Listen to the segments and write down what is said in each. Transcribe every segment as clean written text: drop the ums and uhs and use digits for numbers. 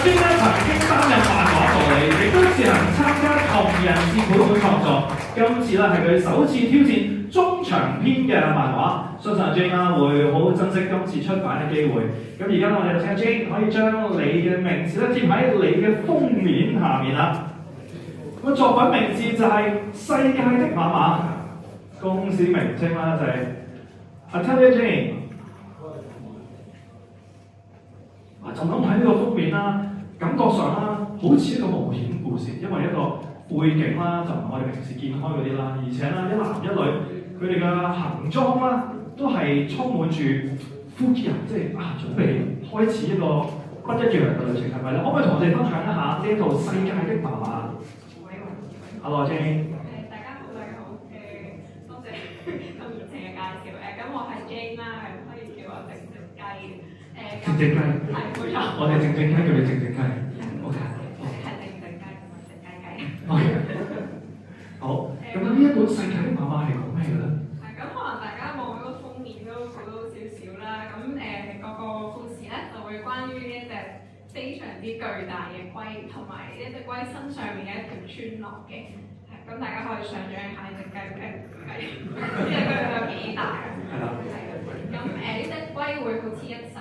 Jane 咧曾經擔任漫畫助理，亦都自行參加同人誌本會創作。今次咧係佢首次挑戰中長篇嘅漫畫，相信阿 Jane 啦會好珍惜今次出版嘅機會。咁而家我哋就請阿 Jane 可以將你嘅名字咧貼喺你嘅封面下面啦。咁作品名字就係、世界的媽媽，公司名稱啦就係、Atelier Jane。就咁睇呢個封面啦，感覺上啦，好似一個冒險故事，因為一個背景啦，就唔係我哋平時見開嗰啲啦，而且啦，一男一女佢哋嘅行裝啦，都係充滿住呼吸人，即係準備開始一個不一樣嘅旅程，係咪咧？可唔可以同我哋分享一下呢一套《世界的媽媽》？Hello Jane。大家好，大家好。多謝咁熱情嘅介紹。咁我係 Jane 啦，可以叫我靜靜雞。靜靜雞。係冇錯。我哋靜靜雞叫你靜靜雞。OK。係靜靜雞同埋靜雞雞。OK。好。咁呢一本《世界的媽媽》係講咩嘅咧？咁可能大家望嗰個封面都估到少少啦。咁個故事咧就會關於呢一隻非常之巨大嘅龜，同埋呢隻龜身上面嘅一條村落嘅。咁大家可以想像一下呢隻雞，呢隻龜有幾大啊？係啦。咁呢隻龜會好似一艘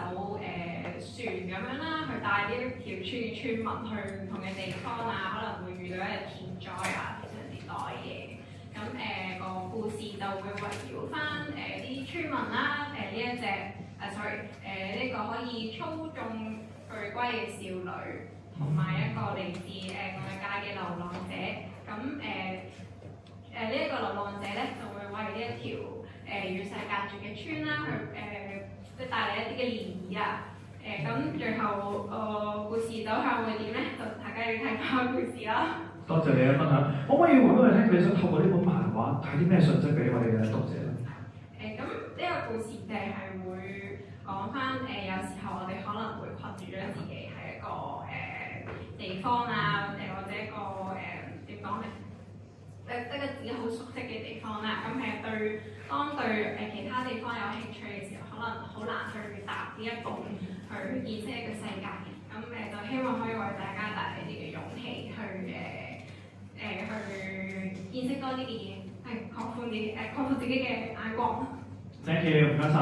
船咁樣啦，去帶呢一條村嘅村民去唔同嘅地方啊，可能會遇到一啲天災啊，非常之多嘢。咁個故事就會圍繞翻啲村民啦，呢一隻呢個可以操縱巨龜嘅少女，同埋一個嚟自外界嘅流浪者。咁呢一個流浪者咧就會為呢一條與世隔絕嘅村啦，去即係帶嚟一啲嘅漣漪啊。咁最後故事走向會點咧？就大家要睇翻個故事啦。多謝你嘅分享。可唔可以話俾我哋聽，你想透過呢本漫畫帶啲咩信息俾我哋嘅讀者咧？咁呢個故事就係會講翻有時候我哋可能會困住咗自己喺一個地方啊，或者一個點講咧？一個自己好熟悉嘅地方啦，咁當對其他地方有興趣嘅時候，可能好難去踏呢一步去見識一個世界。咁就希望可以為大家帶嚟啲嘅勇氣，去見識多啲嘅嘢，擴闊自己嘅眼光。Thank you， 唔該晒。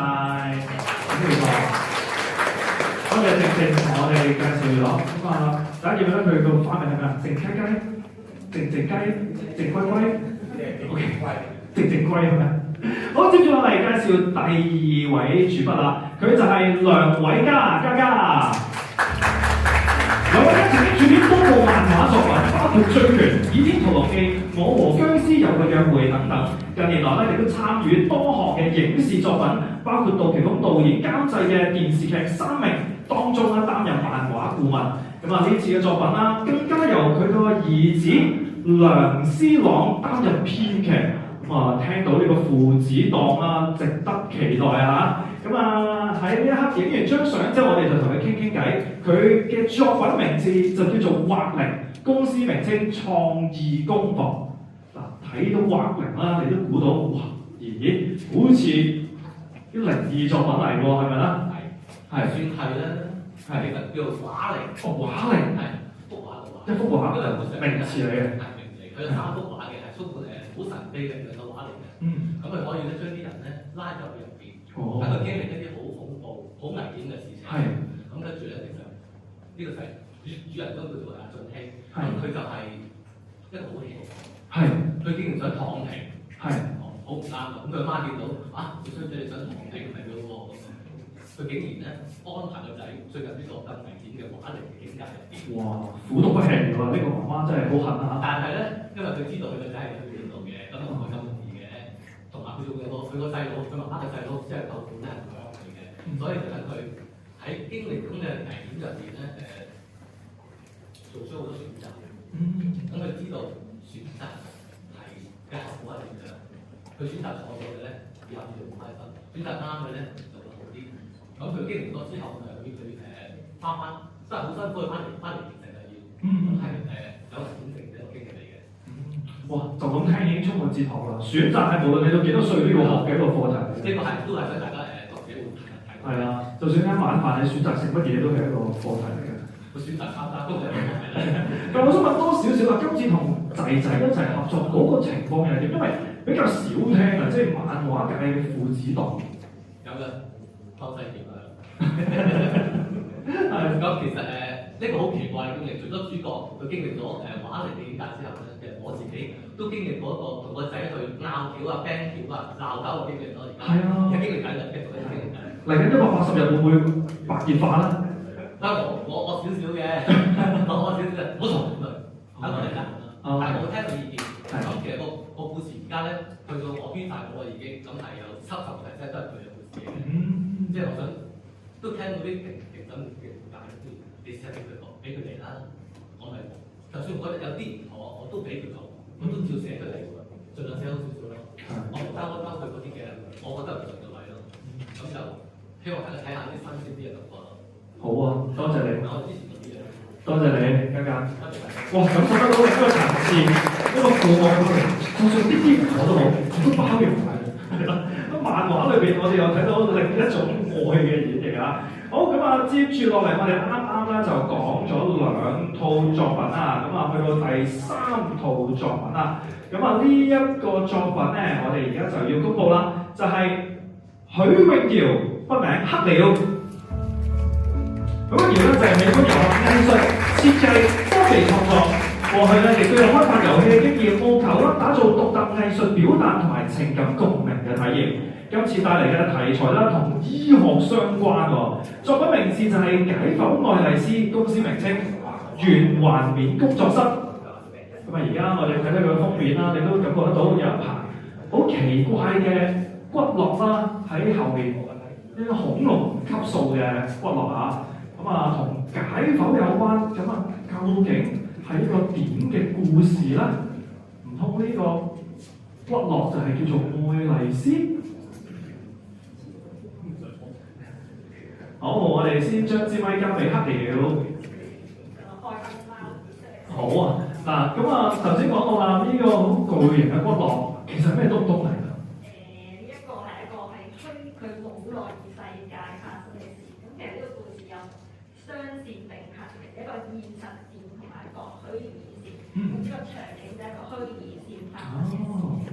多謝靜靜同我哋介紹咗。咁啊，第一頁咧佢個花名係咩啊？靜雞雞。靜靜雞、靜龜龜 ，OK， 靜靜龜係咪？好，接住落嚟介紹第二位主筆啦，佢就係梁偉嘉嘉嘉。梁偉嘉曾經主編多部漫畫作品，包括《醉拳》、《倚天屠龍記》、《我和僵屍有個約會》等等。近年來咧，亦都參與多項嘅影視作品，包括杜琪峰導演監製嘅電視劇《三名》當中咧擔任漫畫顧問。咁啊，呢次嘅作品啦，更加由佢個兒子梁思朗擔任編劇。咁啊，聽到呢個父子檔啦，值得期待啊！咁啊，喺呢一刻影完張相之後，我哋就同佢傾傾偈。佢嘅作品名字就叫做畫靈，公司名稱創意工房。嗱，睇到畫靈啦，你都估到，哇！咦，好似啲靈異作品嚟喎，係咪啦？係算係啦。係其實叫做畫靈，畫靈係幅畫嘅畫，一幅畫，名詞嚟嘅。係名詞嚟，佢有3幅畫嘅，係充滿好神秘嘅兩個畫嚟嘅。咁佢可以咧將啲人咧拉入去入邊，等佢經歷一啲好恐怖、好危險嘅事情。咁跟住咧，其實呢個就係主人公叫做阿俊熙，咁佢就係一個好氣嘅。佢竟然想躺平，好唔啱啊！咁佢媽見到你衰仔你想躺平係嘅喎。佢竟然咧安排個仔進入呢個咁危險嘅畫靈嘅境界入邊。哇！苦毒不輕㗎喎，呢個媽媽真係好狠啊！但係咧，因為佢知道佢個仔係去邊度嘅，咁唔係咁容易嘅。同埋佢仲有佢個細佬，佢媽媽嘅細佬即係舅父咧係強佢嘅，所以就等佢喺經歷咁嘅危險入邊咧做出好多選擇。咁佢知道選擇係嘅後果係點樣，佢選擇錯咗嘅咧，以後就唔開心；選擇啱嘅咧就會好啲。咁佢經歷咗之後，佢翻真係好辛苦，翻嚟完成係要，咁係有人肯定嘅一個經歷嚟嘅。哇！就咁聽已經充滿哲學啦。選擇係無論你到幾多歲都要學嘅一個課題。呢個係都係想大家讀者會睇。係啊，就算啱晚飯你選擇食乜嘢都係一個課題嚟嘅。會選擇參加，都係問題啦。但我想問多少少啊，今次同仔仔一齊合作嗰個情況係點？因為比較少聽啊，即係漫畫界嘅父子檔。有嘅，湯西橋啊。咁其實呢個好奇怪嘅經歷，除咗主角佢經歷咗畫力理解之後咧，其實我自己都經歷過一個同個仔去拗橋啊、band 橋啊、鬧交嘅經歷咯。係啊，而家經歷緊嘅，繼續經歷緊。嚟緊180日會唔會白熱化咧？我少少嘅，我少少，唔好嘈佢，等我哋講啦。但係我會聽到意見。咁其實個故事而家咧，去到我編排我已經咁係有70%都係佢嘅故事嘅。即係我想都聽到啲評審嘅評價，你試下俾佢哋啦。我咪就算我覺得有啲唔妥，我都俾佢講，我都照寫出嚟㗎，盡量寫好少少咯。我唔包佢嗰啲嘅，我覺得唔同嘅位咯。咁就希望大家睇下啲新鮮啲嘅感覺咯。好啊，多謝你。我之前嗰啲嘢。多謝你，嘉嘉。哇，感受得到一個層次，一個父愛包容，就算呢啲我都好，我都包容埋。係啦，咁漫畫裏邊我哋又睇到另一種愛嘅演繹啊。好，咁啊，接住落嚟我哋啱啱咧就講咗2套作品啦，咁啊去到第3套作品啦。咁啊呢一個作品咧，我哋而家就要公佈啦，就係許永堯筆名黑鳥。許永堯咧就係美國遊樂藝術設計科技創作，過去咧亦都有開發遊戲嘅經驗，務求啦打造獨特藝術表達同埋情感共鳴嘅體驗。今次帶嚟嘅題材啦，同醫學相關喎。作品名字就係解剖愛麗絲，公司名稱圓環面工作室。咁啊，而家我哋睇睇佢嘅封面啦，你都感覺得到有一排好奇怪嘅骨骼啦喺後面，呢個恐龍級數嘅骨骼啊。咁啊，同解剖有關。咁啊，究竟係一個點嘅故事咧？唔通呢個骨骼就係叫做愛麗絲？好，我哋先將支咪交俾黑鳥。好啊，嗱，咁啊，頭先講到啦，呢個好巨型嘅骨骼，其實咩東東嚟㗎？呢一個係佢腦內世界發生嘅事。咁其實呢個故事有雙線並行嘅，一個現實線同埋一個虛擬線。咁呢個場景就係一個虛擬線發生嘅事。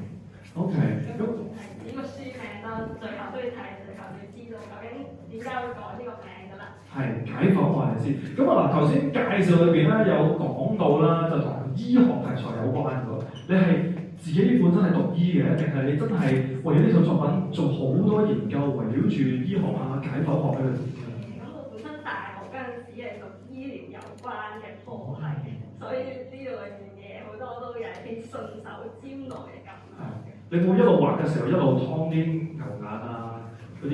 OK。咁係呢個書名啦，最後都要睇，最後要知道究竟點解會改呢個名㗎啦。係解剖愛麗絲。咁啊嗱，頭先介紹裏邊咧有講到啦，就同醫學題材有關㗎。你係自己本身係讀醫嘅，定係你真係為咗呢套作品做好多研究，圍繞住醫學啊、解剖學喺度？咁我本身大學嗰陣時係讀醫療有關嘅科系，所以呢類型嘢好多都有啲順手拈來嘅感覺。你會一路畫嘅時候一路劏啲牛眼啊、嗰啲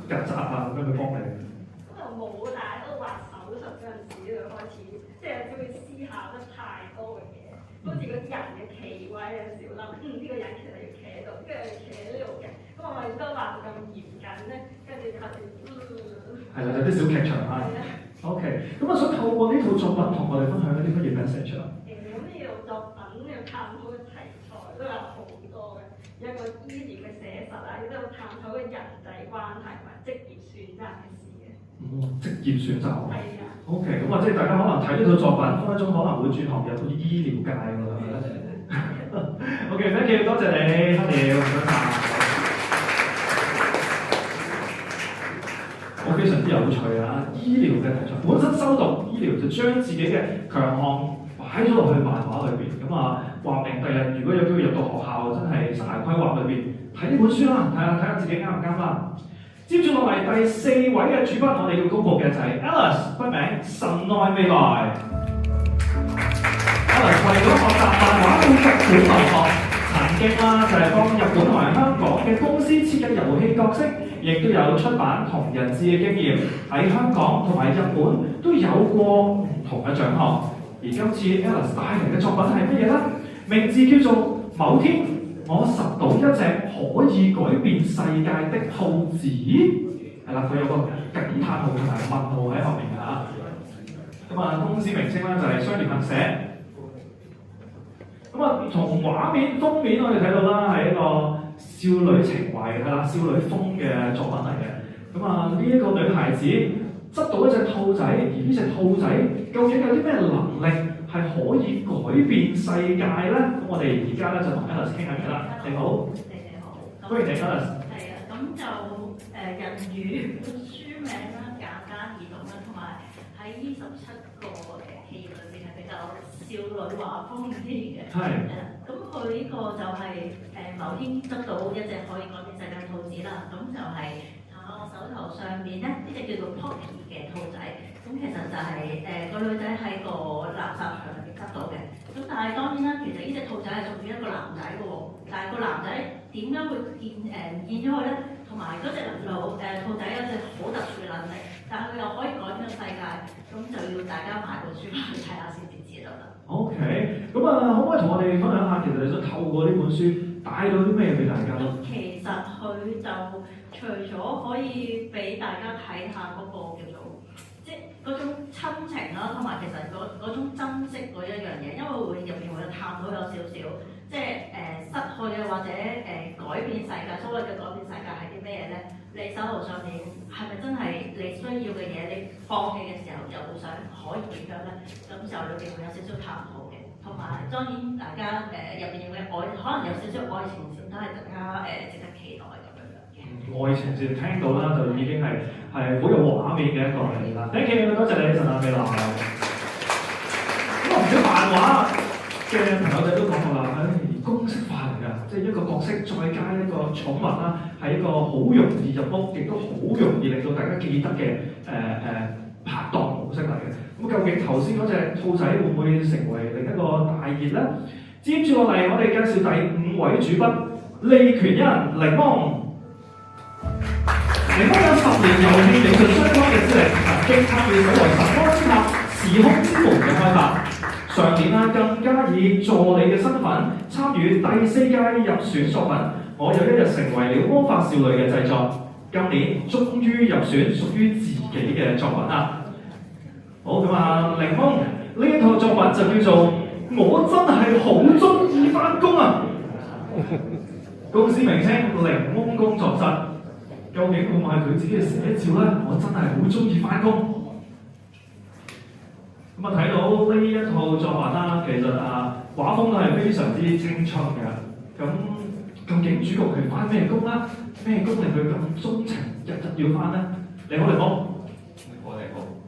曱甴啊咁樣去幫你？咁就冇，但係都畫手術嗰陣時就開始，即係有時會思考得太多嘅嘢，好似嗰啲人嘅企位有時會諗，呢個人其實要企喺度，跟住要企喺呢度嘅，咁我咪都畫到咁嚴謹咧，跟住後邊係啦，有啲小劇場啊。OK， 咁我想透過呢套作品同我哋分享一啲乜嘢 message 啊？咁呢套作品要探討嘅題材都有好多嘅，有一個醫療嘅寫實啊，亦都有探討嘅人際關係同埋職業選擇嘅事嘅。職業選擇。係啊。OK，咁啊，即係大家可能睇呢套作品，分分鐘可能會轉行入到醫療界㗎啦。OK，thank you，多謝你，黑鳥，唔該晒。我非常之有趣啊！醫療嘅題材，本身修讀醫療就將自己嘅強項擺咗落去漫畫裏邊，咁啊話明第日如果有機會入到學校，真係生涯規劃裏邊睇呢本書啦，睇下自己啱唔啱啦。接住落嚟第4位嘅主筆，我哋要公佈嘅就係 Alice， 筆名神愛未來。Alice 為咗學習漫畫到日本留學，曾經啦就係幫日本同埋香港嘅公司設計遊戲角色。亦都有出版同人誌嘅經驗，喺香港同埋日本都有過唔同嘅獎項。而今次 Alice 帶嚟嘅作品係乜嘢呢？名字叫做《某天我拾到一隻可以改變世界的耗子》。係啦，佢有個感嘆號同埋問號喺後面㗎。咁啊，公司名稱咧就係雙聯合社。咁啊，從畫面封面我哋睇到啦，係一個少女情懷係啦，少女風嘅作品嚟嘅。咁啊，呢一個女孩子執到一隻兔仔，而呢隻兔仔究竟有啲咩能力係可以改變世界咧？咁我哋而家咧就同 Alice 傾下偈啦。你好，你好，歡迎你 Alice。係啊，咁就人魚書名啦，簡單易懂啦，同埋喺27個戲裏邊係比較少女畫風啲嘅。係。咁佢呢個就係某天執到一隻可以改變世界嘅兔子啦，咁就係我手頭上面咧呢隻叫做 Poppy 嘅兔仔，咁其實就係個女仔喺個垃圾場入邊執到嘅，咁但係當然啦，其實呢隻兔仔係屬於一個男仔嘅喎，但係個男仔點解會唔見咗佢咧？同埋嗰隻兔仔有隻好特殊嘅能力，但係佢又可以改變個世界，咁就要大家買本書翻去睇下先至知道啦。OK， 咁可唔可以同我哋分享下，其實你想透過呢本書帶到啲咩俾大家？咁其實佢就除咗可以俾大家睇下嗰個叫做即係嗰種親情啦，同埋其實嗰種珍惜嗰一樣嘢，因為會入邊會探到有少少即係失去啊，或者改變世界，所謂嘅改變世界係啲咩嘢咧？你手頭上面係咪真係你需要嘅嘢？你放棄嘅時候又會想可以點樣咧？咁就裏邊會有少少探討嘅，同埋當然大家入邊嘅愛，可能有少少愛情線都係大家值得期待咁樣嘅。愛情線聽到啦，就已經係好有畫面嘅一個嚟啦。Thank you， 多謝你陳亞美娜。咁唔少漫畫嘅朋友仔都講過啦，公式化嚟㗎，即係一個角色再加一個寵物啦，係一個好容易入屋，亦都好容易令到大家記得嘅拍檔模式嚟嘅。咁究竟頭先嗰隻兔仔會唔會成為另一個大熱咧？接住落嚟，我哋介紹第5位主筆利權恩檸檬。檸檬有10年遊戲美術相關嘅資歷，曾經參與所謂神魔之塔、時空之門嘅開發。上年更加以助理嘅身份參與第4屆入選作品《我有一日成為了魔法少女》嘅製作，今年終於入選屬於自己嘅作品啦。好咁檸檬呢一套作品就叫做《我真係好鍾意返工啊》，公司名稱檸檬工作室，究竟會唔會係佢自己嘅寫照咧？我真係好鍾意返工。咁睇到呢一套作品啦，其實畫風都係非常之青春嘅。咁究竟主角佢返咩工啦？咩工令佢咁鍾情，日日要返咧？你好，你好。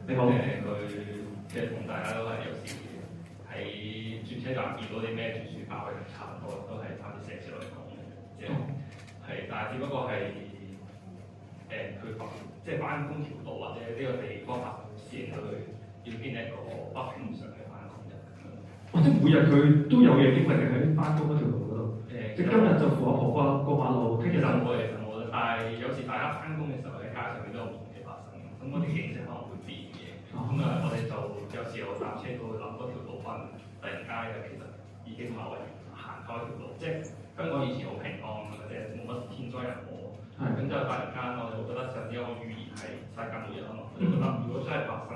你好。佢即係同大家都係有時喺轉車站見到啲咩轉書包，差唔多都係差啲寫字樓嚟講嘅，但係只不過係佢即係返工條路或者呢個地方發生事令到佢要編一個不平常嘅返工日咁樣。即係每日佢都有嘢經歷嘅喺返工嗰條路嗰度。即係今日就扶阿婆過馬路，聽日就冇，但係有時大家返工嘅時候喺街上面都有唔同嘢發生，咁嗰啲景色可能會變嘅。咁我哋就有時候搭車都會諗嗰條路可能突然間其實已經行開條路，即係香港以前好平安或者冇乜天災人禍，咁就突然間我哋會覺得上呢個語言係世界末日啊嘛，我哋覺得如果真係發生，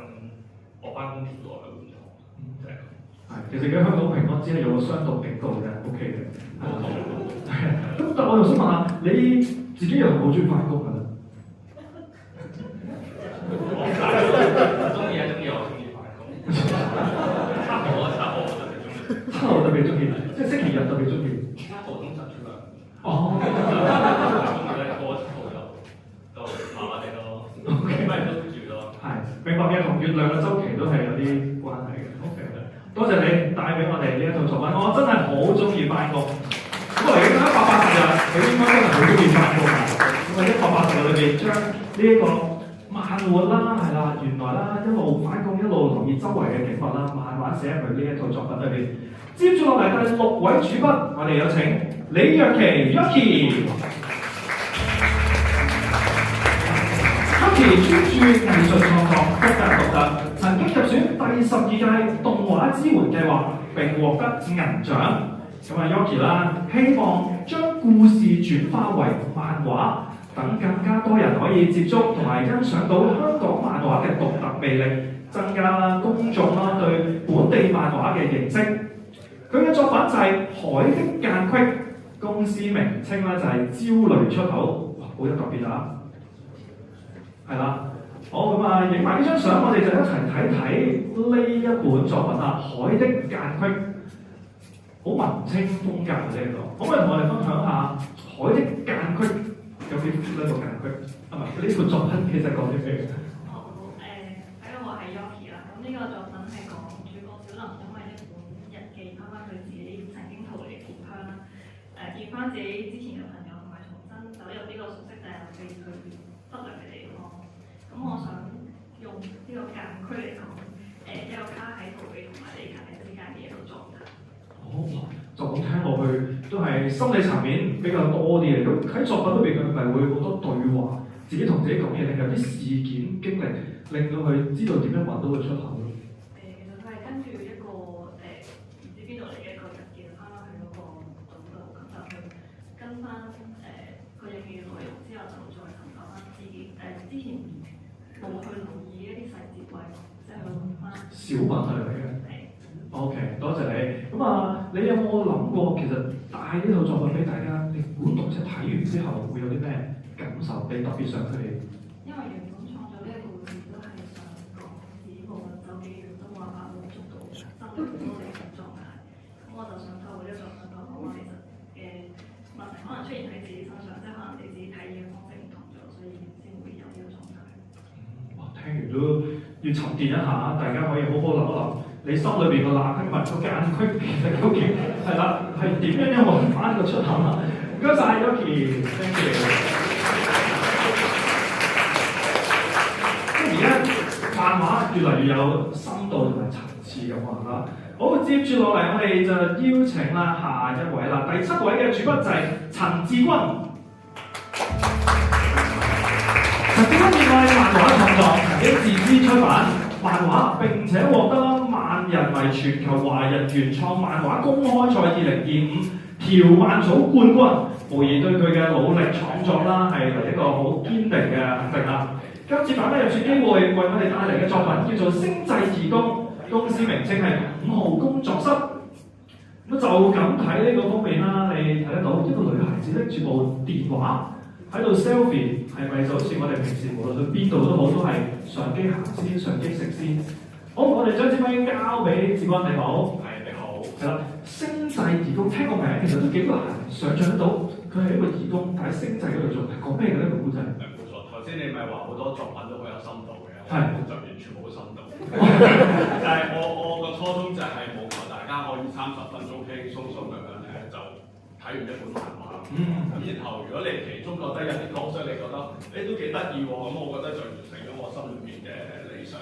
我返工條路係會唔同，就係咁。其實而家香港平安只係有個雙讀警告嘅 ，OK 嘅。咁但係我又想問下，你自己又好中意返工㗎啦？中意，我中意返工。7號特別中意，即係星期日特別中意。7號通常出糧。哦。過7號就麻麻地咯，咪都住咯。係，明白嘅，同月亮嘅週期都係有啲關係嘅。OK， 多謝你帶俾我哋呢一套作品，我真係好中意返工。咁我嚟緊180日，你應該真係好中意返工啊！咁180日裏邊將呢一個慢活啦，係啦，原來啦，一路返工一路留意周圍嘅景物啦，慢慢寫入去呢一套作品裏邊。接住落嚟第6位主筆，我哋有請李若琪 Yuki。Yuki 專注藝術創作，風格獨特，曾經入選第12屆動畫支援計劃，並獲得銀獎。Yuki 啦，希望將故事轉化為漫畫，等更加多人可以接觸同埋欣賞到香港漫畫嘅獨特魅力，增加公眾啦對本地漫畫嘅認識。佢嘅作品就係《海的間隙》，公司名稱咧就係焦慮出口，哇，好有特別啊！係啦，好咁啊，影埋呢張相，我哋就一齊睇睇呢一本作品啊，《海的間隙》，好文青風格嘅呢個。可唔可以同我哋分享下《海的間隙》有幾呢個間隙？啊唔係，呢個作品其實講啲咩？好我係 Yoki 啦。咁呢個作品係講主角小林因為一本日記翻佢自己曾經逃離故鄉啦，見翻自己之前嘅朋友同埋重新走入呢個熟悉但係被佢忽略嘅地方。咁我想用呢個間隙嚟講，一個卡喺逃避同埋理解之間嘅一個狀態。就咁聽落去都係心理層面比較多啲嘅。咁喺作品裏邊佢咪會好多對話，自己同自己講嘢，定有啲事件經歷令到佢知道點樣揾到個出口咯。其實佢係跟住一個唔知邊度嚟嘅一個日記翻返去嗰個島度，咁就去跟翻個日記嘅內容之後，就再尋找翻自己之前冇去留意一啲細節位，即係去揾翻小品係嚟嘅。OK， 多謝你。咁啊，你有冇諗過其實帶呢套作品俾大家，你估讀者睇完之後會有啲咩感受？你特別想佢哋？因為原本創作呢一個故事都係想講自己無論走幾遠都冇辦法滿足到生活嗰個理想狀態。咁我就想透過呢個作品講講話，其實嘅問題可能出現喺自己身上，即係可能你自己睇嘢嘅方式唔同咗，所以先會有呢個狀態。哇！聽完都要沉澱一下，大家可以好好諗一諗。你心裏邊個罅隙物個間隙其實究竟係啦，係點樣揾翻個出口啊？唔該曬 Yoki，thank you。而家漫畫越嚟越有深度同埋層次咁話啦。好，接住落嚟我哋就邀請啦下一位啦，第7位嘅主筆就係陳志軍。陳志軍熱愛漫畫創作，曾經自資出版漫畫，並且獲得萬人迷全球華人原創漫畫公開賽2025條漫組冠軍，無疑對佢嘅努力創作啦係嚟一個好堅定嘅肯定啦。今次版本入選機會為我哋帶嚟嘅作品叫做《星際義工》，公司名稱係5號工作室。咁就咁睇呢個封面啦，你睇得到一個女孩子拎住部電話喺度 selfie， 係咪就好似我哋平時無論去邊度都好，都係相機行先，相機食先？好，我哋將支咪交俾志軍，你好。係，你好。係啦，星際義工聽個名其實都幾難想像得到，佢係一個義工，但喺星際嗰度做，係講咩嘅呢個故仔？冇錯，頭先你咪話好多作品都好有深度嘅，我就完全冇深度。但係我個初衷就係務求大家可以30分鐘輕輕鬆鬆咁樣咧，就睇完一本漫畫。咁然後如果你其中覺得有啲角色你覺得都幾得意喎，咁我覺得就完成咗我心裏面嘅理想。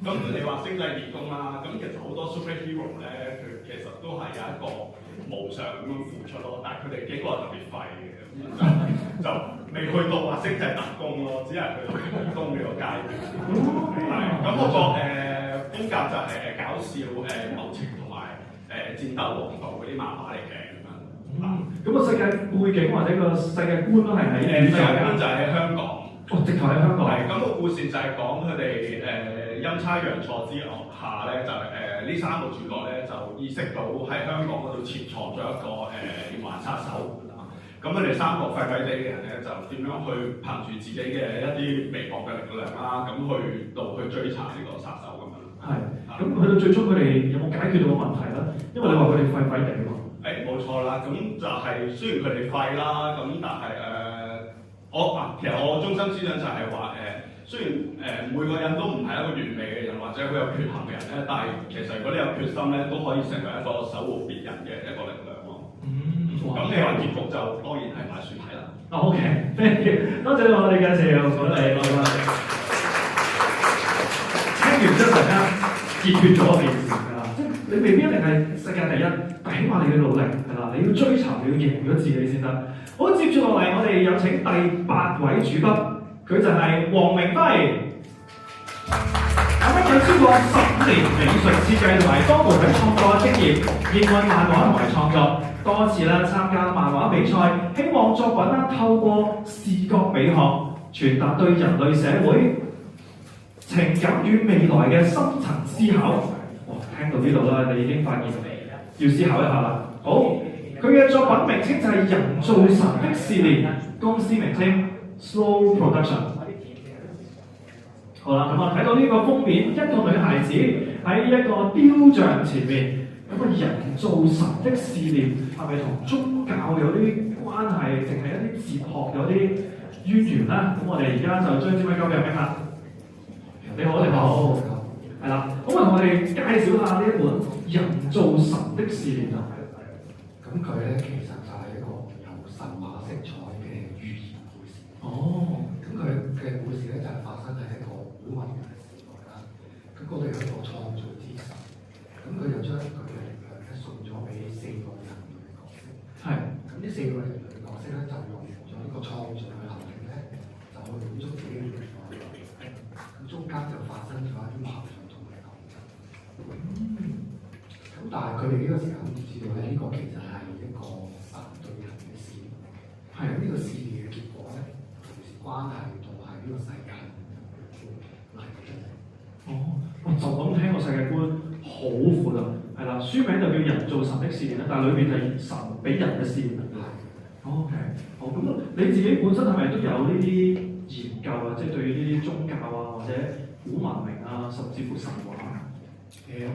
咁你話星際義工啦，咁其實好多 superhero 咧，佢其實都係有一個無償咁樣付出咯，但係佢哋幾個係特別廢嘅，就未去到話星際特工咯，只係去到義工呢個階段。係，咁嗰個風格就係搞笑友情同埋戰鬥王道嗰啲漫畫嚟嘅咁樣。咁個世界背景或者個世界觀都係喺世界觀就喺香港。直頭喺香港。係，咁個故事就係講佢哋陰差陽錯之下咧，就呢3個主角咧就意識到喺香港嗰度潛藏咗一個連環殺手。咁佢哋3個廢廢地嘅人咧，就點樣去憑住自己嘅一啲微薄嘅力量啦，咁去追查呢個殺手咁樣。係。咁去到最終佢哋有冇解決到個問題咧？因為你話佢哋廢廢地喎。冇錯啦，咁就係雖然佢哋廢啦，咁但係其實我中心思想就係話雖然每個人都唔係一個完美嘅人，或者好有缺陷嘅人咧，但係其實如果你有決心咧，都可以成為一個守護別人嘅一個力量咯。咁你話結局就當然係買書睇啦。OK，thank you， 多謝我哋介紹，我哋聽完之後，大家結決咗一件事㗎啦，即係你未必一定係世界第一，但起碼你嘅努力係啦，你要追尋，你要贏咗自己先得。好，接住落嚟，我哋有請第8位主筆，佢就係黃明輝。有超過15年美術設計同埋多媒體創作嘅經驗，熱愛漫畫同埋創作，多次參加漫畫比賽，希望作品透過視覺美學傳達對人類社會情感與未來嘅深層思考。哇，聽到呢度啦，你已經發現要思考一下啦。好。佢嘅作品名稱就係《人造神的試煉》，公司名稱 Slow Production。好啦，咁啊睇到呢個封面，一個女孩子喺一個雕像前面，有個人造神的試驗，係咪同宗教有啲關係，定係一啲哲學有啲淵源咧？咁我哋而家就將支咪交俾阿冰啦。你好，你好，係啦，咁啊同我哋介紹下呢一本人造神的試驗啊。咁佢咧其實就係一個有神話色彩嘅寓言故事。哦。咁佢嘅故事咧就係發生喺一個古文明嘅時代啦。咁嗰度有一個創造之神，咁佢就將佢嘅力量咧送咗俾4個人類嘅角色。係。咁呢4個人類嘅角色咧就用咗呢個創造嘅能力咧，就去滿足自己嘅願望。咁中間就發生咗一啲矛盾同埋鬥爭。咁但係佢哋呢個時候唔知道咧，呢個其實係一個神對人嘅試驗。係呢個試驗嘅結果咧，同時關係到係呢個世界嚟嘅。哦，就咁聽個世界觀好闊啊！係啦，書名就叫人造神的試驗啦，但係裏邊係神俾人嘅試驗。係。OK， 好，咁你自己本身係咪都有呢啲研究啊？即係對於呢啲宗教啊，或者古文明啊，甚至乎神話？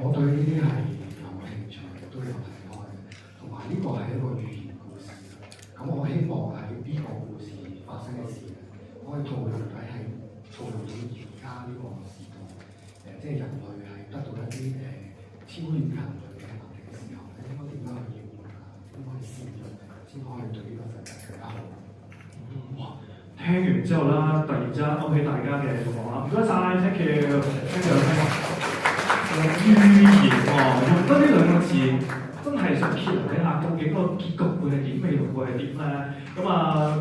我對呢啲係有興趣，都有睇開嘅。同埋呢個係一個寓言故事。咁我希望喺呢個故事發生嘅事，可以套用喺套用到而家呢個時代。即係人類係得到一啲超越人類嘅能力嘅時候，應該點樣去應用啊？點樣去試用，先可以對呢個世界更加好。哇！聽完之後啦，突然之間勾起大家嘅慾望啦。唔該晒 thank you，thank you。寓言喎，用得呢兩個字，真係想揭睇下究竟個結局會係點，味道會係點咧？咁啊，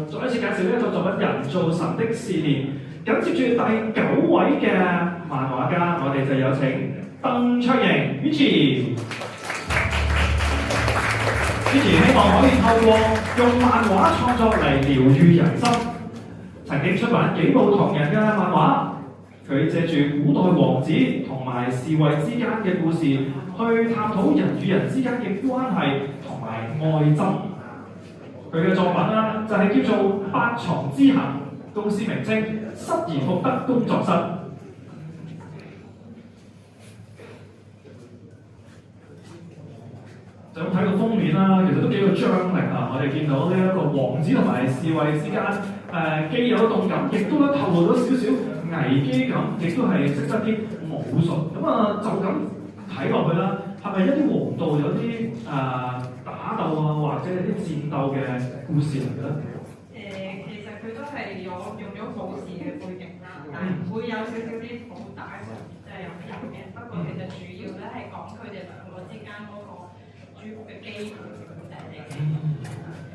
再一次介紹呢一套作品《人造神的試煉》。咁接住第9位嘅漫畫家，我哋就有請鄧卓盈 Vicky。Vicky 希望可以透過用漫畫創作嚟療愈人心。曾經出版幾部同人嘅漫畫。佢借住古代王子同埋侍衛之間嘅故事，去探討人與人之間嘅關係同埋愛憎。佢嘅作品啦，就係叫做《八床之行》，公司名稱失而復得工作室。就咁睇個封面啦，其實都幾有張力啊！我哋見到呢一個王子同埋侍衛之間，既有動感，亦都透露咗少少危機感，亦都係識得啲武術。咁啊，就咁睇落去啦，係咪一啲王道有啲打鬥啊，或者係啲戰鬥嘅故事嚟嘅咧？其實佢都係用咗武士嘅背景啦，但係會有少少啲武打嘅，即係有嘅。不過其實主要咧係講佢哋兩個之間嗰個主角嘅基本故仔嚟嘅。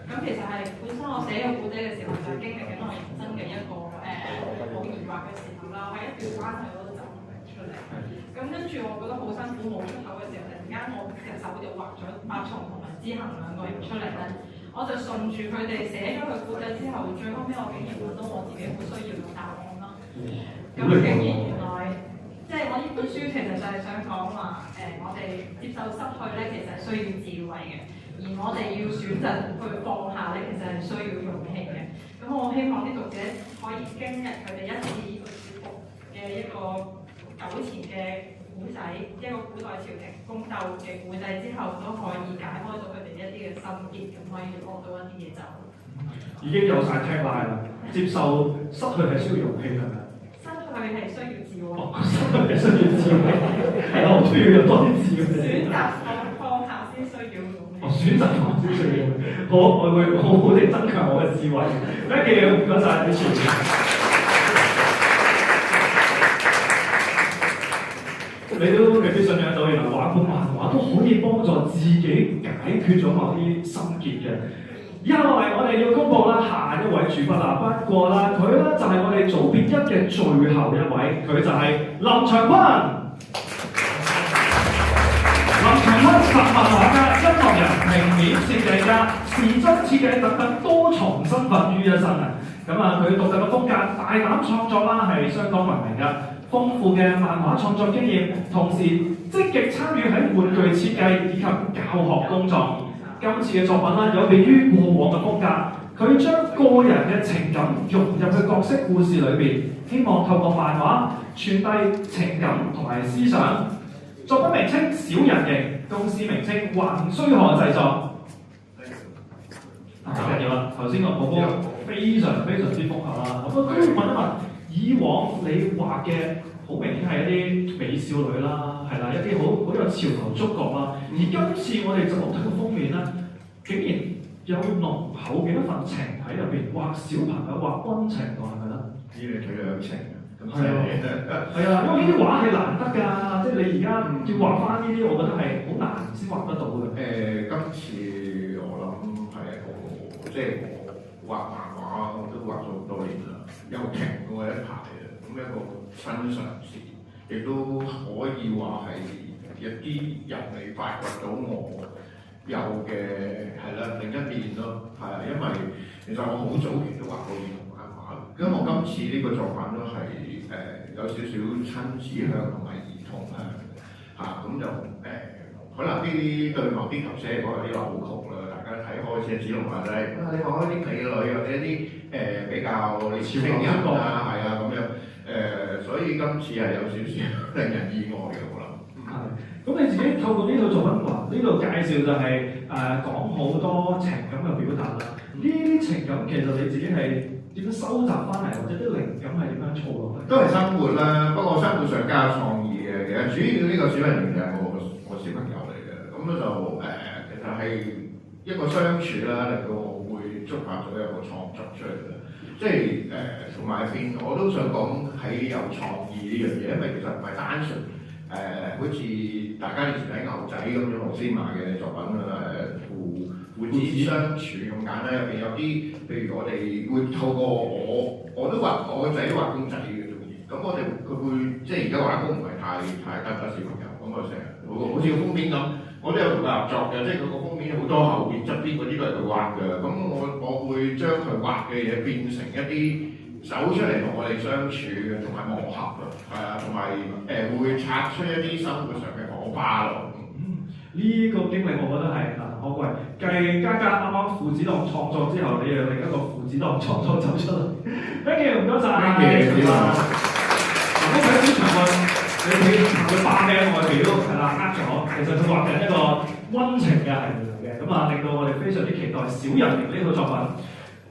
咁其實係本身我寫個故仔嘅時候，就係經歷緊我人生嘅一個好疑惑嘅時候啦，喺一段關係嗰度走唔出嚟。咁跟住我覺得好辛苦冇出口嘅時候，突然間我隻手就畫咗八重同埋之行兩個人出嚟咧，我就順住佢哋寫咗佢故仔之後，最後尾我竟然揾到我自己好需要嘅答案咯。咁竟然原來即係我呢本書其實就係想講話我哋接受失去咧，其實係需要智慧嘅。而我哋要選擇去放下咧，其實係需要勇氣嘅。咁我希望啲讀者可以經歷佢哋一次呢個舒服嘅一個糾纏嘅古仔，一個古代朝廷宮鬥嘅古仔之後，都可以解開到佢哋一啲嘅心結，咁可以攞到一啲嘢走。已經有晒 tagline 啦，接受失去係需要勇氣係咪？失去係需要智慧。失去係需要智慧，係咯，我都要有多啲智慧。選擇放下先需要勇氣。選擇放少少嘢，好，我會好好地增強我嘅智慧。Thank you，唔該晒，主持。你都未必想象到，原來畫本漫畫都可以幫助自己解決咗某啲心結嘅。以下落嚟，我哋要公佈啦下一位主筆啦。不過啦，佢咧就係我哋組別1嘅最後一位，佢就係林長坤。林長坤係漫畫家、音樂人、平面設計家、時裝設計等等多重身份於一身啊！咁啊，佢獨特嘅風格、大膽創作啦，係相當聞名㗎。豐富嘅漫畫創作經驗，同時積極參與喺玩具設計以及教學工作。今次嘅作品啦，有別於過往嘅風格，佢將個人嘅情感融入去角色故事裏邊，希望透過漫畫傳遞情感同埋思想。作品名稱小人形，公司名稱橫須賀製作。緊要啦，頭先個哥哥非常之豐厚啦。我都要問一問，以往你畫嘅好明顯係一啲美少女啦，係啦，一啲好有潮流觸覺啦。而今次我哋就睇個封面啦，竟然有濃厚嘅一份情喺入邊，畫小朋友畫溫情喎，係咪咧？呢嚟睇兩情啊！係啊，因為呢啲畫係難得㗎，即係你而家要畫翻呢啲，我覺得係好難先畫得到嘅。今次我諗係一個，即係我畫漫畫我都畫咗好多年啦，又停過一排嘅，咁一個新嘗試，亦都可以話係一啲人未發掘到我有嘅係啦另一面咯，係啊，因為其實我好早期都畫過兒童漫畫，因為我今次呢個作品都係有少少親子向同埋兒童向嚇，咁就可能呢啲對某啲頭先講有啲扭曲啦，大家睇開始子龍話齋你畫開啲美女或者一啲比較你超人啊，係啊咁樣所以今次係有少少令人意外嘅我諗。咁你自己透過呢套作品話，呢度介紹就係講好多情感嘅表達啦。呢啲情感其實你自己係點樣收集翻嚟，或者啲靈感係點樣儲落咧？都係生活啦，不過生活上加創意嘅。其實主要呢個小人形就係我小朋友嚟嘅，咁就其實係一個相處啦，令到我會觸發咗一個創作出嚟嘅。即係同埋變，我都想講喺有創意呢樣嘢，因為其實唔係單純。好似大家以前睇牛仔咁樣，羅斯瑪嘅作品父子相處咁簡單，入邊有啲，譬如我哋會透過我都畫我個仔都畫公仔嘅中意，咁我哋佢會即係而家畫工唔係太得小朋友，咁我成日好似個封面咁，我都有同佢合作嘅，即係佢個封面好多後邊側邊嗰啲都係佢畫嘅，咁我會將佢畫嘅嘢變成一啲。走出嚟同我哋相處嘅，同埋磨合啊，係啊，同埋會拆出一啲生活上嘅火花咯。呢個經歷我覺得係難可貴。繼嘉嘉啱啱父子檔創作之後，你又另一個父子檔創作走出嚟。Thank you，唔該晒。Thank you。嗱，嗰位小長運，你佢霸嘅外表係啦，咗，其實佢畫緊一個溫情嘅係嚟嘅，咁啊令到我哋非常之期待小人形呢套作品。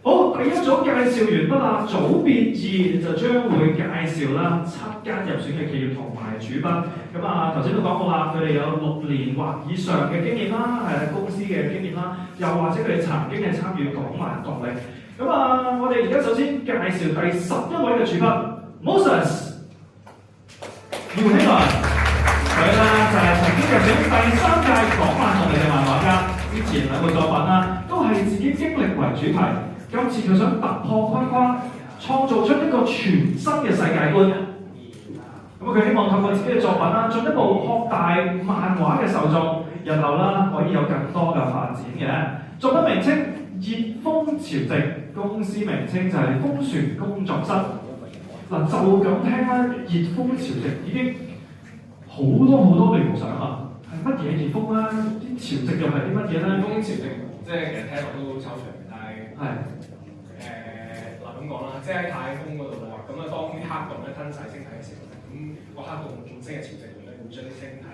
好，第一組介紹完畢啦，組別2就將會介紹啦7間入選嘅企業同埋主筆。咁啊頭先都講過啦，佢哋有6年或以上嘅經驗啦，係公司嘅經驗啦，又或者佢哋曾經係參與港漫動力。咁啊，我哋而家首先介紹第11位嘅主筆 Moses 姚希倫，佢啦就係曾經入選第3屆港漫動力嘅漫畫家，之前2個作品啦都係自己經歷為主題。今次佢想突破框框，創造出一個全新嘅世界觀。咁佢希望透過自己嘅作品啦，進一步擴大漫畫嘅受眾，日後啦可以有更多嘅發展嘅。作品名稱《熱風潮汐》，公司名稱就係風船工作室。嗱，就咁聽啦，《熱風潮汐》已經好多聯想啊！係乜嘢熱風啦？啲潮汐又係啲乜嘢咧？風潮汐即係其實聽落都抽象。係嗱咁講啦，即係喺太空嗰度啦，咁啊當啲黑洞咧吞晒星體嘅時候，咁個黑洞本身嘅潮汐咧會將啲星體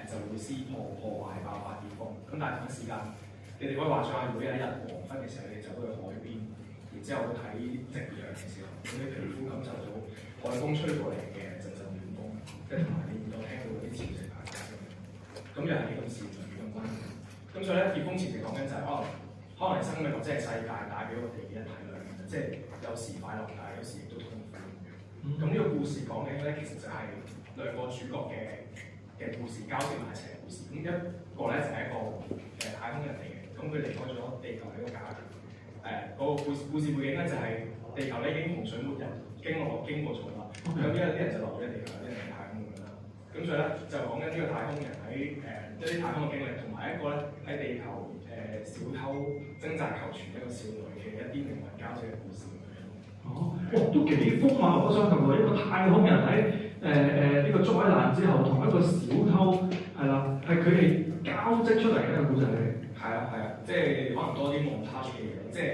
就會撕破壞爆發熱風。咁但係同一時間，你哋可以幻想下，如果有一日黃昏嘅時候，你哋走到去海邊，然之後去睇夕陽嘅時候，咁你皮膚感受到海風吹過嚟嘅陣陣暖風，跟住同埋你耳朵聽到嗰啲潮汐排解咁又係幾咁自然咁關係。咁所以咧，熱風潮汐講緊就係可能生命或者係世界帶俾我哋嘅一體兩面，即係有時快樂，但係有時亦都痛苦嘅。咁呢個故事講緊咧，其實就係兩個主角嘅故事交織埋一齊嘅故事。咁一個咧就係一個太空人嚟嘅，咁佢離開咗地球呢個家庭。嗰個故事背景咧就係地球咧已經洪水沒入，經過咗啦。有啲人就留咗喺地球，有啲人喺太空咁樣啦。咁所以咧就講緊呢個太空人喺一啲太空嘅經歷，同埋一個咧喺地球。小偷掙扎求存一個少女嘅一啲靈魂交織嘅故事。哦，都幾豐滿。我想同佢一個太空人喺呢個災難之後，同一個小偷係啦，係佢哋交織出嚟嘅一個故事嚟。係啊，即係可能多啲montage嘅嘢，即係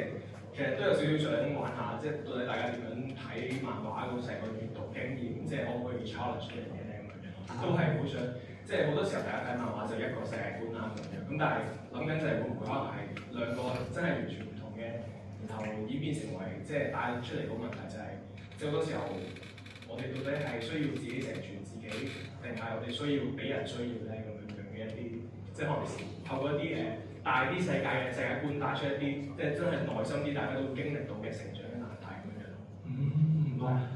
其實都有少少想玩下，即係到底大家點樣睇漫畫嗰成個閱讀經驗，即係可唔可以 challenge 呢樣嘢咧咁樣，都係好想，即係好多時候大家睇漫畫就一個世界觀啦咁樣，咁但係諗緊就係會唔會可能係兩個真係完全唔同嘅，然後演變成為即係帶出嚟個問題就係、即係好多時候我哋到底係需要自己成全自己，定係我哋需要俾人需要咧咁樣嘅一啲，即係可能透過一啲大啲世界嘅世界觀帶出一啲，即係真係內心啲大家都會經歷到嘅成長嘅難題咁樣。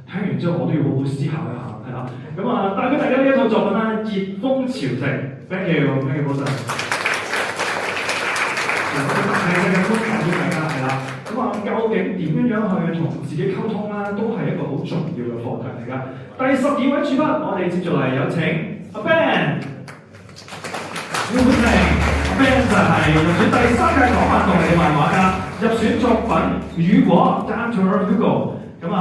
聽完之後我都要好好思考一下，係啦。咁啊，帶俾大家呢一套作品啦，《熱風潮汐》，thank you，thank you，好嘅。係嘅，都講俾大家係啦。咁啊，究竟點樣去同自己溝通啦，都係一個好重要嘅課題嚟㗎。第12位主筆，我哋接住嚟有請阿 Ben， 歡迎阿 Ben 就係入選第3屆港漫動力漫畫家，入選作品《雨果 Down to Earth Hugo》，咁啊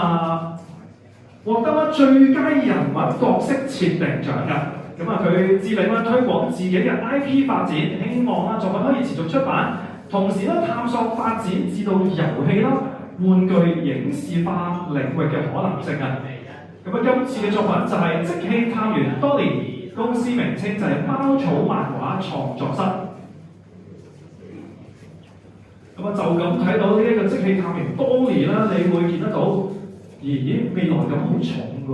獲得最佳人物角色設定獎㗎。咁啊，佢致力推廣自己嘅 IP 發展，希望作品可以持續出版。同時探索發展至到遊戲啦、玩具影視化領域嘅可能性啊！咁啊，今次嘅作品就係即興探員多年，公司名稱就係貓草漫畫創作室。咁啊，就咁睇到呢一個即興探員多年啦，你會見得到，咦未來感好重㗎喎，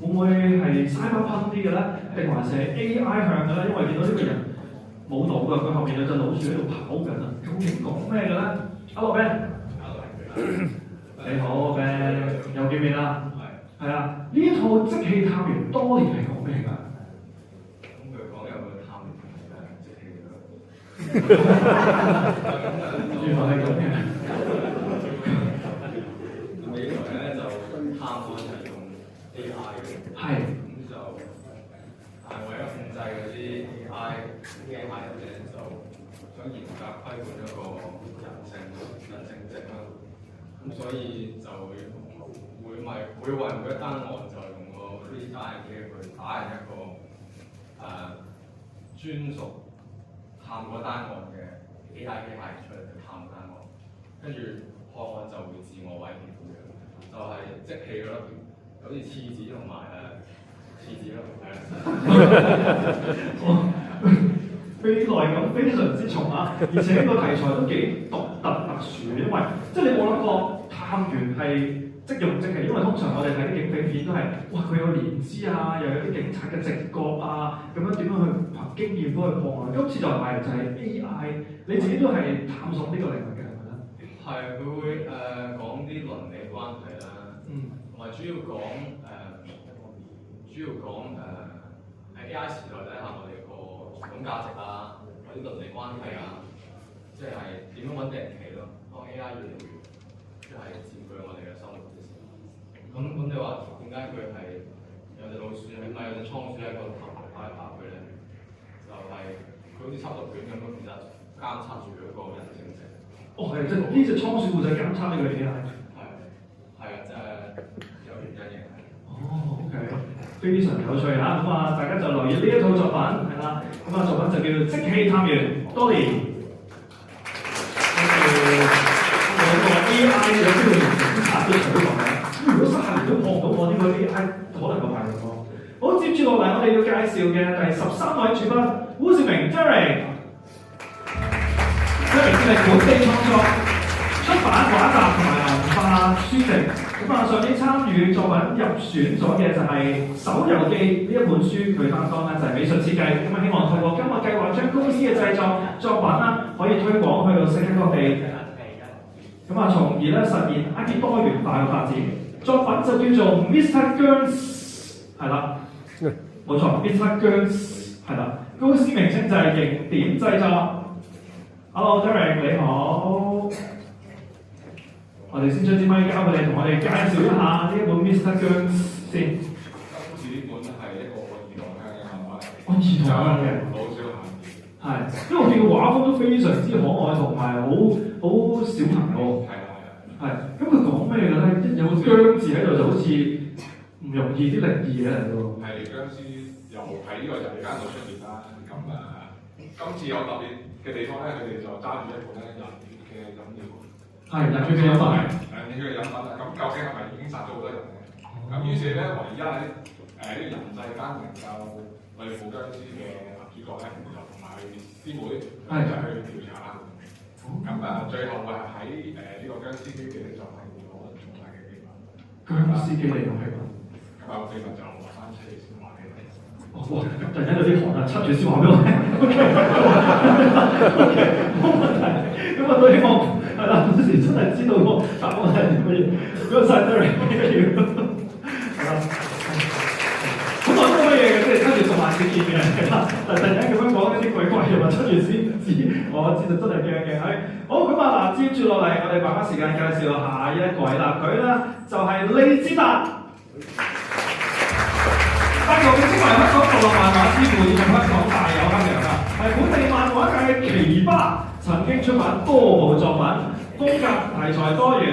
會唔會係 cyberpunk 啲嘅咧？定還是係 AI 向嘅咧？因為見到呢個人冇腦㗎，佢後面有隻老鼠喺度跑緊啊！究竟講咩嘅咧？阿樂 Ben， 你好 Ben， 又見面啦。係啊，呢一套即興探員多年係講咩㗎？咁佢講有個探員即興㗎。原來係咁嘅。未來咧就探案係用 AI 嘅。係。咁就係為咗控制嗰啲 AI 機械人咧，就想嚴格規管一個人性值啦。咁所以就會為每一單案就用個 free time 機去打印一個專屬探嗰單案嘅 AI 機械人出嚟去探單案，跟住個案就會自我毀滅咁樣，就係即棄嗰粒，好似廁紙同埋廁紙咯，未來感非常之重啊！而且呢個題材都幾獨特特殊，因為即係你冇諗過探員係即用即棄，因為通常我哋睇啲警匪片都係哇佢有連枝啊，又有啲警察嘅直覺啊，咁樣點樣去憑經驗都去破案。今次就係 AI， 你自己都係探索呢個領域嘅係咪咧？係，佢會講啲倫理關係啦，同埋主要講喺 AI 時代底下我哋個傳統價值啊，或者倫理關係啊，即係點樣揾定期咯。當 AI 越嚟越即係佔據我哋嘅生活嘅時候，咁你話點解佢係有隻老鼠，起碼有隻倉鼠喺個頭度跑嚟跑去咧？就係佢好似緝毒犬咁樣，其實監察住佢個人性值。哦，係，即係呢隻倉鼠會就監察呢個 AI。係啊，即係有原因嘅。哦 ，OK， 非常有趣嚇。咁啊，大家就留意呢一套作品係啦。咁啊，作品就叫即棄探員多年。跟住有個 AI 有機會警察都取代嘅。如果30年都破唔到我呢個 AI，可能個排名喎。好，接住落嚟，我哋要介紹嘅第13位主筆胡志明 Jerry。Jerry 致力本地創作、出版畫集同埋文化書籍。咁啊，上年參與作品入選咗嘅就係《手遊記》呢一本書，佢擔當咧就係美術設計。咁啊，希望透過今日計劃將公司嘅製作品啦，可以推廣去到世界各地。咁啊，從而咧實現 IP 多元化嘅發展。作品就叫做 Mr. Girls， 係啦，冇錯 ，Mr. Girls 係啦。公司名稱就係形點製作。Hello Derek 你好，我哋先將支咪交俾你，同我哋介紹一下呢一本 Mr. Girls 先。今次呢本係一個兒童向嘅漫畫嚟。兒童向嘅。好少限字。係，因為我見個畫風都非常之可愛，同埋好小朋友。係，咁佢講咩嘅咧？有個僵字喺度，就好似唔容易啲靈異嘅嚟喎。係僵屍又喺呢個人間度出現啦。咁今次有特別嘅地方咧，佢哋就揸住一本咧人嘅飲料。係。係人血嘅飲品。人血嘅飲品啊，咁究竟係咪已經殺咗好多人咧？咁於是咧，唯一喺呢個人世間能夠對付僵屍嘅男主角咧，就同埋師妹就去調查啦。咁最後喺呢個僵屍基地咧，就係攞咗重大嘅秘密。僵屍基地嘅秘密。咁啊，秘密就落翻出嚟先話俾你聽。哇！突然間有啲寒啊，七住先話俾我聽。OK， 冇問題。咁我都希望係啦，到時真係知道個答案係點乜嘢。嗰個 Science 係啦。本來都乜嘢嘅，即係七月10萬次見嘅，係啦。但突然間咁樣講一啲鬼怪，又話七月先知，我知道真係驚嘅。係好咁啊！嗱，接住落嚟，我哋把握時間介紹下一位啦。佢咧就係利茲達。達哥被稱為香港獨立漫畫之父，亦係香港大有克洋啊！係本地漫畫界嘅奇葩，曾經出版多部作品，風格題材多元，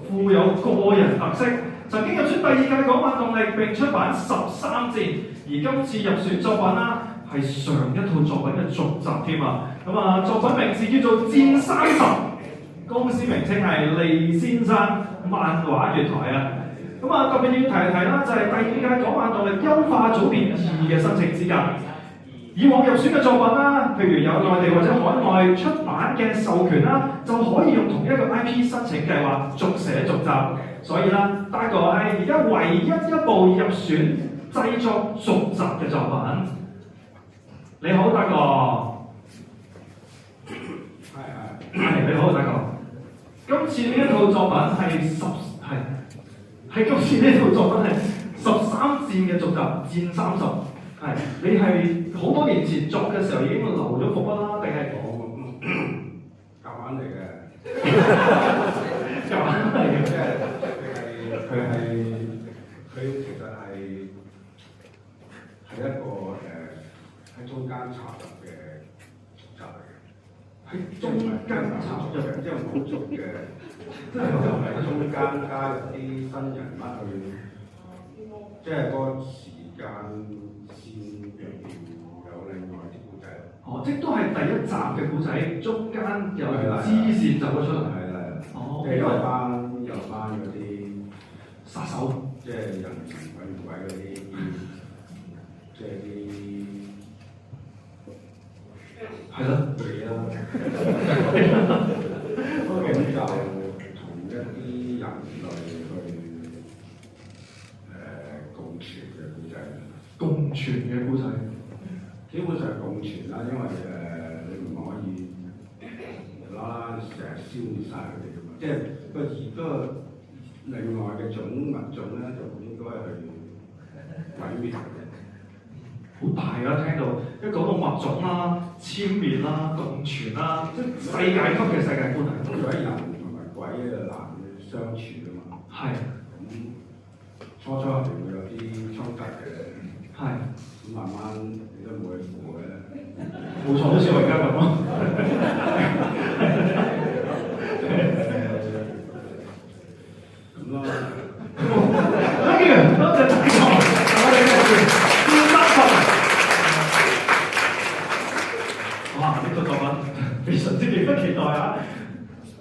富有個人特色。曾經入選第2屆港漫動力並出版13戰，而今次入選作品啦係上一套作品嘅續集添啊！咁啊，作品名字叫做《戰30》，公司名稱係利先生漫畫月台啊！咁啊，特別要提一提啦，就係第5屆港漫動力優化組別2嘅申請資格。以往入選嘅作品啦，譬如有內地或者海外出版嘅授權啦，就可以用同一個 IP 申請計劃續寫續集。所以啦，達哥係而家唯一一部入選製作續集嘅作品。你好，達哥。係你好，達哥。今次呢一套作品係今次呢套作品係13戰嘅續集，戰30。係你係好多年前作嘅時候已經留咗伏筆啦，定係夾硬嚟嘅？夾硬嚟嘅，即係佢其實係一個喺中間插入嘅續集嚟嘅。喺中間插入嘅，即係冇續嘅，即係喺中間加入啲新人物去，即係個時間線入邊有另外啲故仔。哦，即係都係第1集嘅故仔，中間有支線走咗出嚟。係啦。哦，即係有班嗰啲殺手，即係人鬼唔鬼嗰啲，即係啲係咯，嘢啦。咁就同一啲人類去共存嘅故仔。共存嘅故仔，基本上係共存啦，因為你唔可以啦成日消滅晒佢哋㗎嘛，即係個另外嘅物種咧就應該係毀滅嘅。好大㗎！聽到一講到物種啦、殲滅啦、共存啦，即係世界級嘅世界觀嚟。咁如果人同埋鬼就難相處㗎嘛。係。咁初係會有啲衝突嘅。係。咁慢慢你都冇去扶嘅。冇錯，好似我而家咁咯。咁咯。Thank you，多謝大家。我哋嘅哇！呢套作品非常之值得期待啊！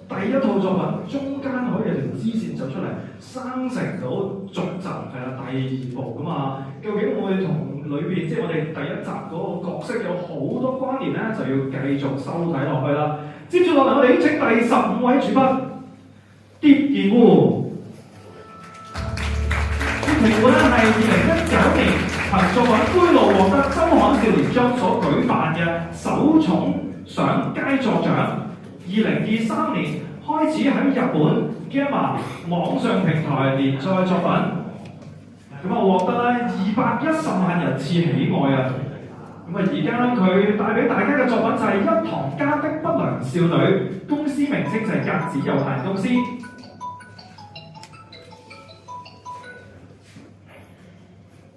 第1套作品中間可以有條支線走出嚟，生成到續集係啦，第2部㗎嘛。究竟會同裏邊即係我哋第1集嗰個角色有好多關聯咧，就要繼續收睇落去啦。接住落嚟，我哋請第15位主筆葉健烏。葉健烏咧係2019年憑作品《灰路》獲得周刊少年獎所舉辦嘅首重賞佳作獎。2023年開始喺日本 Gamma 網上平台連載作品，咁啊獲得咧210萬人次喜愛啊！咁啊而家佢帶俾大家嘅作品就係《一堂家的不良少女》，公司名稱就係格子有限公司。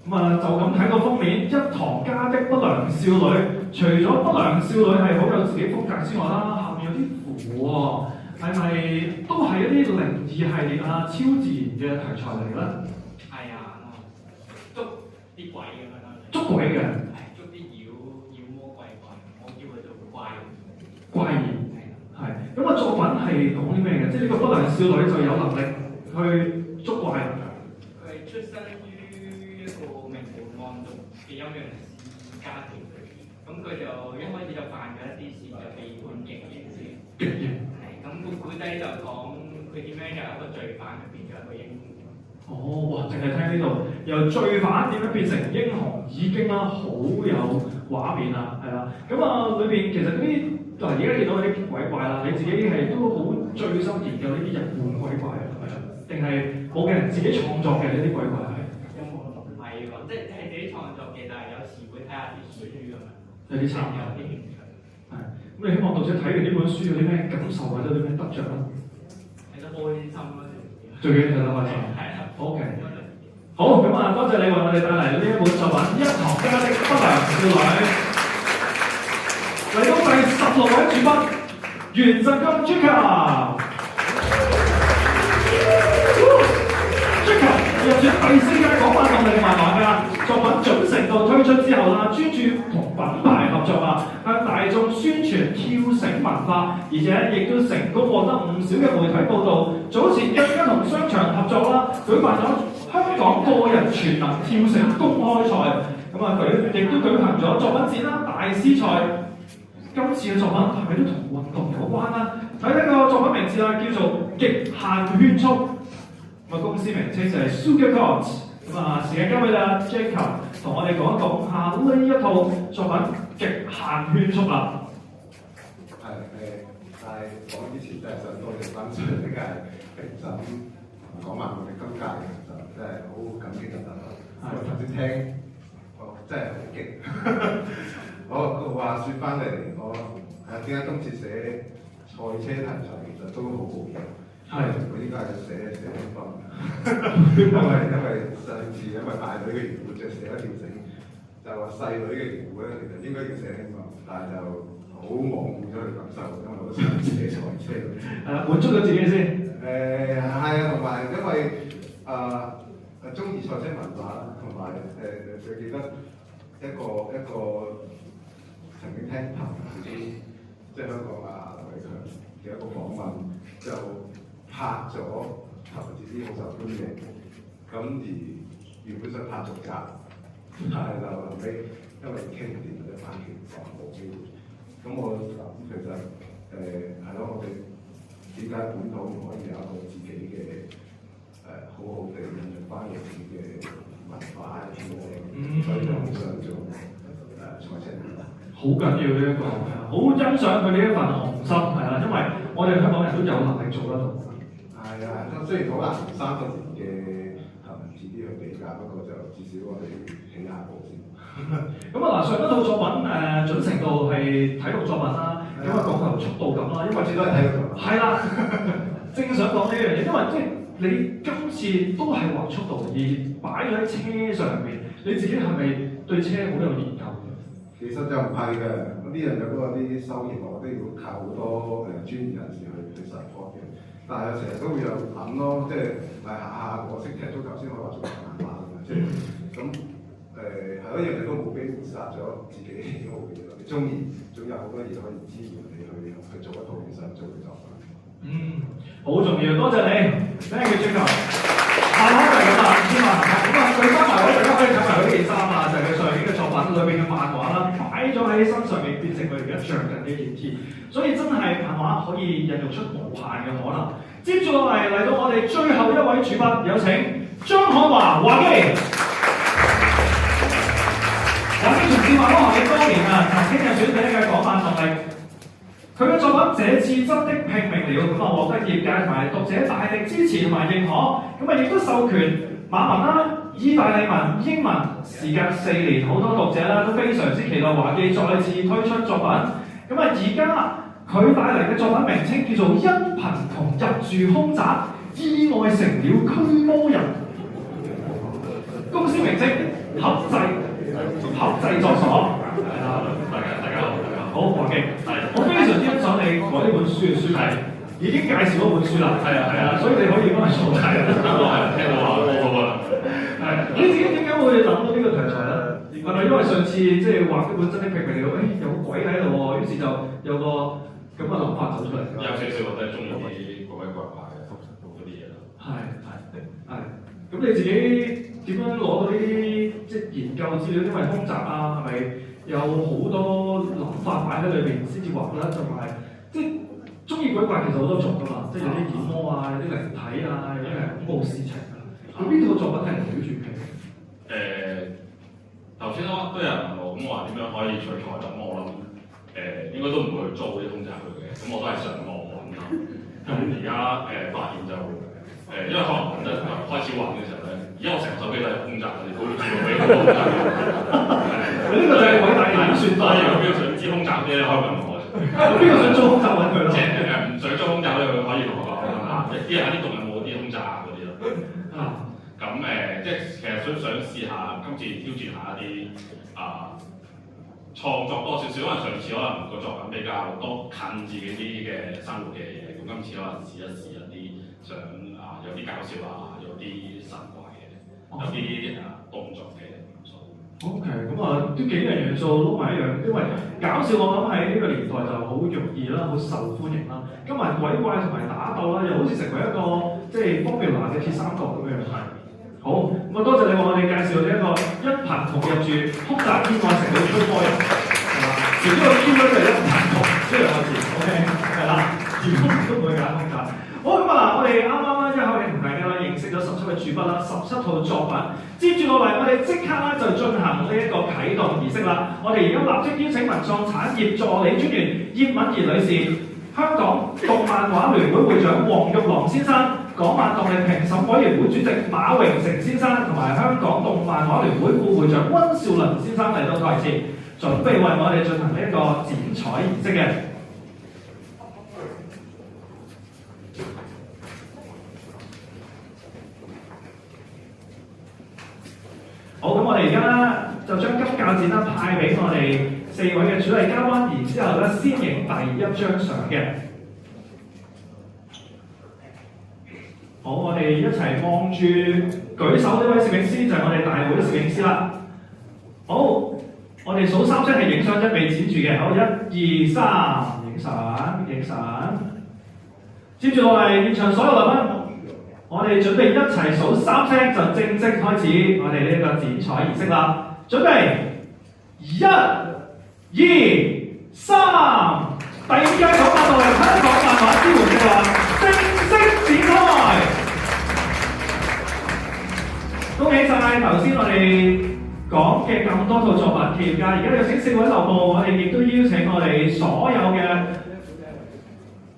咁啊，就咁睇個封面，《一堂家的不良少女》，除咗不良少女係好有自己風格之外啦，下面有啲符喎，係咪都係一啲靈異系列啊、超自然嘅題材嚟咧？係啊，捉啲鬼咁樣啦。捉鬼嘅？係捉啲妖魔鬼怪，我叫佢做怪異。怪異。係。咁啊，作品係係講啲咩嘅？即係呢個不良少女就有能力去捉怪。佢出身於一個名門望族嘅陰陽師家庭裏邊，咁佢就一開始就犯咗一啲事，就被判極刑先。極刑。係咁個古仔就講佢點樣由一個罪犯變咗一個英雄。哦，哇！淨係聽呢度，由罪犯點樣變成英雄，已經啦好有畫面啦，係啦。咁啊，裏邊其實嗰啲嗱，而家見到嗰啲鬼怪啦，你自己係都好醉心研究呢啲日本鬼怪啊，係咪啊？定係冇嘅人自己創作嘅呢啲鬼怪係？唔係喎，即係自己創作嘅，但係有時會睇下啲書咁樣。有啲參考。有啲興趣。係。咁你希望讀者睇完呢本書有啲咩感受或者有啲咩得着咧？睇得開心啦，最緊要睇得開心。係啊。OK。好，咁啊，多謝你為我哋帶嚟呢一本作品《一堂家的不良少女》。嚟到第16位主筆，袁振金 Jacob。Jacob 入選第4屆港漫動力漫畫㗎，作品準成度推出之後啦，專注同品牌合作啊，向大眾宣傳跳繩文化，而且亦都成功獲得唔少嘅媒體報導。早前更加同商場合作啦，舉辦咗香港個人全能跳繩公開賽，咁啊佢亦都舉行咗作品展啦、大師賽。今次嘅作品係咪都同運動有關啦？睇睇個作品名字啦，叫做《極限圈速》。咁啊公司名稱就係 Sugarcoat。咁啊時間交俾阿 Jacob 同我哋講一講下呢一套作品《極限圈速》啦。係但係講之前真係想多謝翻上呢屆評審講埋我哋今屆嘅評審，真係好感激就得啦。我頭先聽，真係好勁。我話説翻嚟，我點解今次寫賽車題材其實都好好嘅。係。我應該係寫興奮嘅，因為上次因為大女嘅緣故，就寫一條繩，就話細女嘅緣故咧，其實應該要寫興奮，但係就好模糊咗佢感受，因為我想寫賽車。滿足咗自己先。係啊，同埋因為中意賽車文化啦，同埋最記得一個。曾經聽譚自己即係香港劉偉強嘅一個訪問，就拍咗譚自己好受歡迎，咁而原本想拍續集，但係就後尾因為傾唔掂或者版權就冇機會。咁我諗其實係咯，我哋點解本土唔可以有一個自己嘅好好地引入翻嚟嘅文化嘅調整，所以就好想做賽車。好緊要呢一個，好欣賞佢呢一份雄心係啦，因為我哋香港人都有能力做得到。係啊，雖然好難同30年嘅文字啲去比較，不過就至少我哋起下步先。咁啊嗱，上一套作品準程度係體育作品啦，咁啊講求速度感啦，因為始終係體育作品。係啦，正想講呢樣嘢，因為即係你今次都係畫速度，而擺咗喺車上面，你自己係咪對車好有研究？其實就唔係嘅，嗰啲人有嗰啲收益，我都要靠好多專業人士去support嘅。但係有成日都會有諗咯，即係下我識踢足球先可以話做漫畫㗎嘛，即係咁係咯，人哋都冇俾殺咗自己喜好嘅嘢，你中意總有好多嘢可以支援你去做一套你想做嘅作品。好重要，多謝你，咩叫追求？漫畫就係咁啦，知嘛？咁啊，佢翻埋位，大家可以睇埋佢件衫啊，就係佢上年嘅作品裏邊嘅漫畫啦，擺咗喺身上面，變成佢而家着緊呢件 T， 所以真係漫畫可以孕育出無限嘅可能。接住落嚟到我哋最後一位主筆，有請張漢華華基。華基從事漫畫行業多年啊，曾經入選第1屆港漫動力。佢嘅作品《這次真的拼命了》咁啊，獲得業界同埋讀者大力支持同埋認可，咁啊亦都授權馬文啦、意大利文、英文，時隔4年，好多讀者啦都非常之期待華記再次推出作品。咁啊，而家佢帶嚟嘅作品名稱叫做《因貧窮入住凶宅，意外成了驅魔人》。公司名稱合製作所。大家好，華記，我非常之欣賞你改呢本書嘅書題，已經介紹咗本書啦。係啊，所以你可以幫我做題。聽到話好啊。你自己點解會諗到呢個題材咧？係咪因為上次即係畫嗰本真的拼命了，有個鬼喺度喎，於是就有個咁嘅諗法走出嚟。有少少我都係中意啲鬼鬼怪怪嘅嗰啲嘢咯。係。咁你自己點樣攞到呢啲即係研究資料？因為空襲啊，係咪有好多諗法擺喺裏邊先至畫啦？同埋即係中意鬼怪其實好多種㗎嘛，即係有啲妖魔啊，有啲靈體啊，有啲係恐怖事情啊。咁呢套作品係圍繞住佢。頭先都有人問我，咁我話點樣可以取材？咁我諗應該都唔會去租啲空襲佢嘅，咁我都係上網揾啦。咁而家發現就因為可能揾得開始玩嘅時候咧，而家我成個手機都係空襲嘅，你都會知道俾空襲。呢個就係偉大嘅演算法。所以如果邊個想知空襲啲咧，可以問我。邊個想租空襲揾佢咯？即係唔想租空襲咧，佢可以同我講啦。啲人喺啲動有冇啲空襲嗰啲咯。咁即係其實想試下今次挑戰下一啲創作多少少，因為上次可能個作品比較多近自己啲嘅生活嘅嘢，咁今次可能試一啲想有啲搞笑啊，有啲神怪嘅，有啲動作嘅元素。OK， 咁都幾樣元素撈埋一樣，因為搞笑我諗喺呢個年代就好容易啦，好受歡迎啦。今日鬼怪同埋打鬥啦，又好似成為一個即係Formula嘅鐵三角咁樣。好，咁多謝你為我哋介紹呢一個一貧窮入住複雜意外城嘅吹波人，係嘛？其中一個 keyword 就係一貧窮呢兩個字 ，OK， 係啦，字都唔會揀複雜。好，咁我哋啱啱一口氣同大家認識咗17位主筆啦，17套作品。接住落嚟，我哋即刻就進行呢一個啟動儀式啦。我哋而家立即邀請文創產業助理專員葉敏儀女士、香港動漫畫聯會會長黃玉郎先生、港漫動力評審委員會主席馬榮成先生同埋香港動漫畫聯會副會長溫兆倫先生嚟到台前，準備為我哋進行呢一個剪彩儀式嘅。好，咁我哋而家就將金鉸剪派俾我哋4位嘅主禮嘉賓，然之後先影第一張相嘅。好，我哋一齊望住舉手呢位攝影師就係我哋大會攝影師啦。好，我哋數3聲係影相，一味剪住嘅。好，1、2、3，影相。接住落嚟，現場所有來賓，我哋準備一齊數3聲就正式開始我哋呢個剪彩儀式啦。準備，1、2、3，第5屆港漫動力香港漫畫支援計劃正式展開。恭喜晒頭先我哋講嘅咁多套作品企業家，而家有請4位留步，我哋亦都邀請我哋所有嘅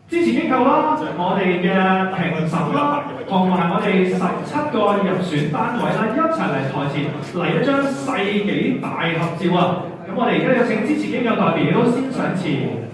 支持機構啦，我哋嘅評審啦，同埋我哋17個入選單位啦，一齊嚟台前嚟一張世紀大合照啊！咁我哋而家有請支持機構代表先上前。